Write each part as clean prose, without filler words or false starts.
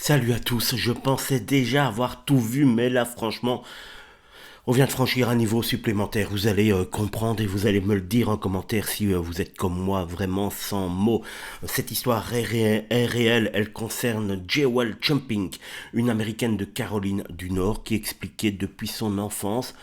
Salut à tous, je pensais déjà avoir tout vu, mais là franchement, on vient de franchir un niveau supplémentaire. Vous allez comprendre et vous allez me le dire en commentaire si vous êtes comme moi, vraiment sans mots. Cette histoire est réelle, elle concerne Jewel Chumping, une américaine de Caroline du Nord qui expliquait depuis son enfance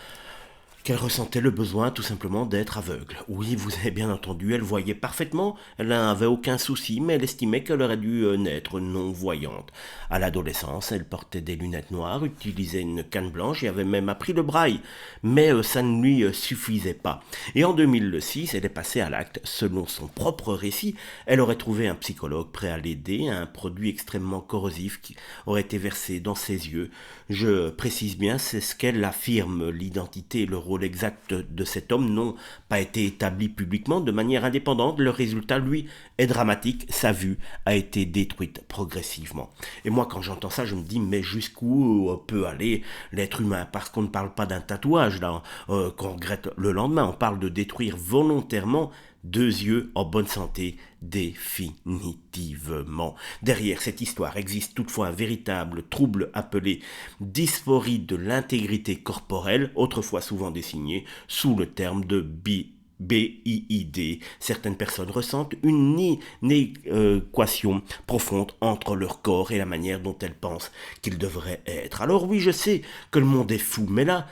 qu'elle ressentait le besoin tout simplement d'être aveugle. Oui, vous avez bien entendu, elle voyait parfaitement, elle n'avait aucun souci, mais elle estimait qu'elle aurait dû naître non-voyante. À l'adolescence, elle portait des lunettes noires, utilisait une canne blanche et avait même appris le braille, mais ça ne lui suffisait pas. Et en 2006, elle est passée à l'acte. Selon son propre récit, elle aurait trouvé un psychologue prêt à l'aider, un produit extrêmement corrosif qui aurait été versé dans ses yeux. Je précise bien, c'est ce qu'elle affirme, l'identité et le rôle exact de cet homme n'ont pas été établis publiquement de manière indépendante. Le résultat, lui, est dramatique. Sa vue a été détruite progressivement. Et moi, quand j'entends ça, je me dis, mais jusqu'où peut aller l'être humain? Parce qu'on ne parle pas d'un tatouage, là, qu'on regrette le lendemain. On parle de détruire volontairement deux yeux en bonne santé définitivement. Derrière cette histoire existe toutefois un véritable trouble appelé dysphorie de l'intégrité corporelle, autrefois souvent désigné sous le terme de BIID. Certaines personnes ressentent une inéquation profonde entre leur corps et la manière dont elles pensent qu'ils devraient être. Alors oui, je sais que le monde est fou, mais là,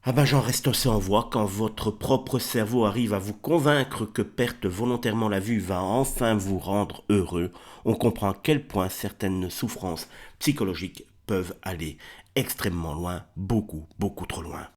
ah ben j'en reste sans voix quand votre propre cerveau arrive à vous convaincre que perdre volontairement la vue va enfin vous rendre heureux. On comprend à quel point certaines souffrances psychologiques peuvent aller extrêmement loin, beaucoup, beaucoup trop loin.